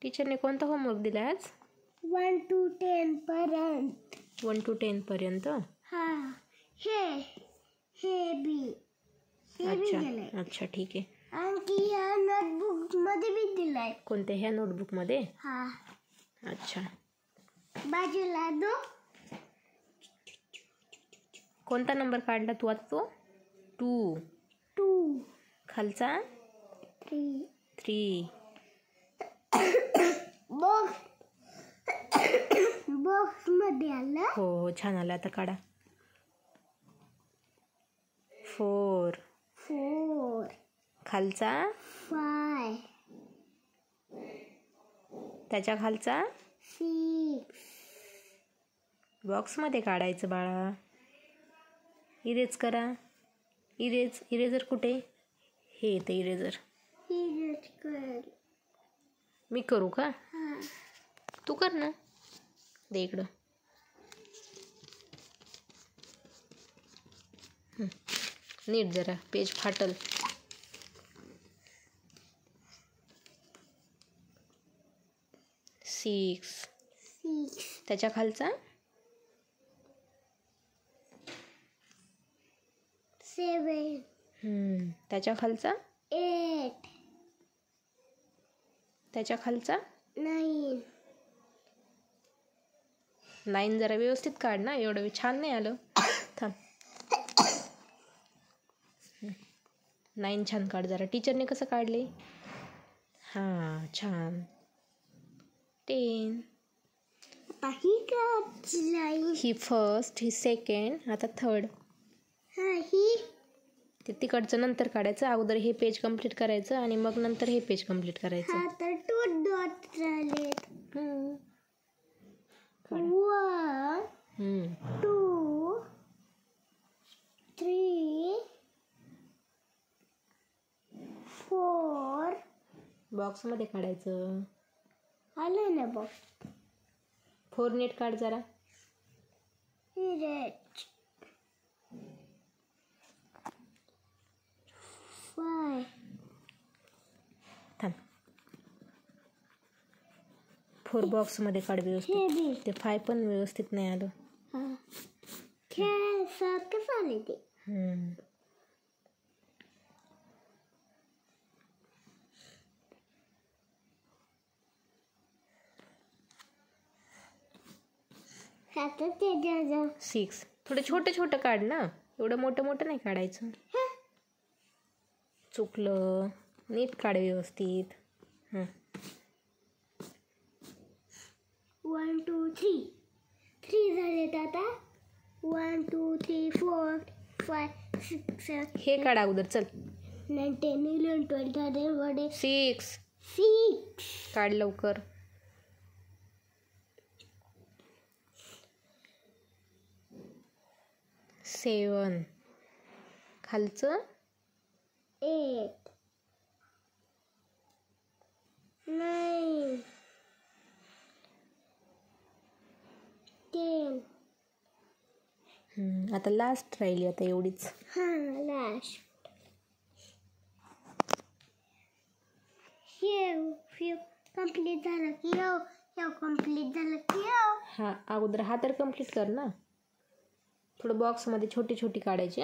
टीचरने कोणता होमवर्क दिला आज? 1 to 10 पर्यंत. 1 to 10 पर्यंत. हां, हे बी दिलंय. अच्छा ठीक आहे. आणखी या नोटबुक मध्ये बी दिलाय. कोणत्या ह्या नोटबुक मध्ये? हां. अच्छा. बाजूला दो. कोणता नंबर काढला तू आता तो? 2. खालचा? 3. बॉक्स मध्ये आलं. हो छान आलं. आता काढा. 4. खालचा? 5. त्याच्या खालचा? 6. बॉक्स मध्ये काढायचं बाळा. इरेज करा. इरेजर कुठे? हे येते इरेजर. मी करू का? तू कर ना. दे इकडं. नीट जरा पेज फाटल. 6. त्याच्या खालचा? 7. त्याच्या खालचा? 8. त्याच्या खालचा? 9. 9 जरा व्यवस्थित काढ ना. एवढं छान नाही आलं. थांब. 9 छान काढ जरा. टीचरने कसं काढले? हां छान. 10. ही फर्स्ट, ही सेकंड, आता थर्ड. ते तिकडचं नंतर काढायचं. अगोदर हे पेज कम्प्लीट करायचं आणि मग नंतर हे पेज कम्प्लीट करायचं. 2 डॉट झालेत. 1 2 3 4. बॉक्स मध्ये काढायचं. आलं ना बॉक्स. 4 नीट काढ जरा. थांब. 4 बॉक्स मध्ये काढ व्यवस्थित. ते 5 पण व्यवस्थित नाही आलं. खेळासारखं झाले ते. आता ते 6. थोडं छोटं छोटं काढ ना. एवढं मोठं मोठं नाही काढायचं. चुकलं. नीट काढ व्यवस्थित. 1 2 3 झालेत आता. 1 2 3 4 5 6 7. हे काढ अगोदर. चल. 9 10 11 12 13 14. 6 काढ लवकर. 7 खालचं? 8 9 10. आता लास्ट राहिली आता एवढीच. लास्ट. हे कंप्लीट झालं की कंप्लीट झालं की हा अगोदर हा तर कंप्लीट कर ना. थोडं बॉक्स मध्ये छोटी छोटी काढायची.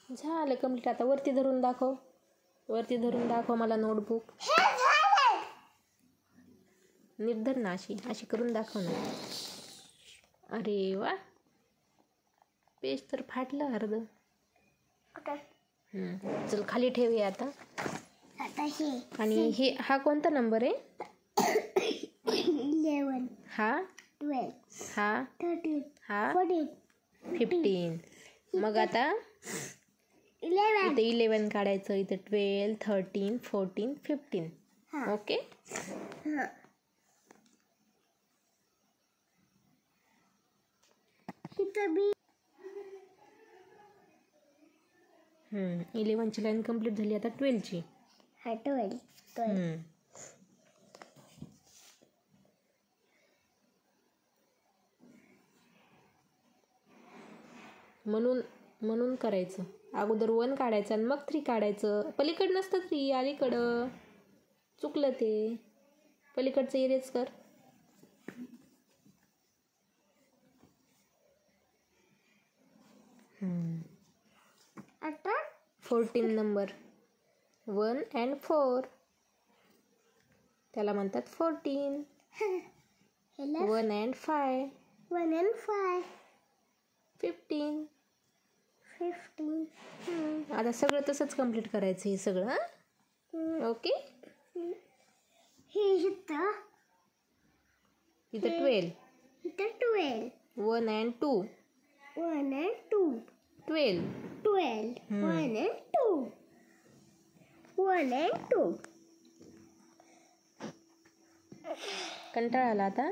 झालं कंप्लीट. आता वरती धरून दाखव. वरती धरून दाखव मला नोटबुक. नीट धर ना. अशी करून दाखव ना. अरे वा. पेज तर फाटलं अर्ध. चल खाली ठेवूया आता. आणि हे हा कोणता नंबर आहे? 11 हा 12 हा 13 हा 14 15. मग आता 11. इथे 11 काढायचं, इथे 12, 13, 14, 15. हां. ओके. हां. इथं बी 11ची लाईन कंप्लीट झाली, आता 12ची. हा 12. म्हणून करायचं. अगोदर 1 काढायचं आणि मग 3 काढायचं. पलीकडं नसतं 3, अलीकडं. चुकलं ते. पलीकडचं इरेज कर. आता 14 नंबर 1 and 4 त्याला म्हणतात 14. 1 and 5 1 and 5. 15. 15. आता सगळं तसंच कंप्लीट करायचं हे सगळं. ओके. हे इथं 12. इथं 12. 1 and 2 1 and 2. 12. 12. 1 and 2. 1 and 2. कंटाळा आला आता.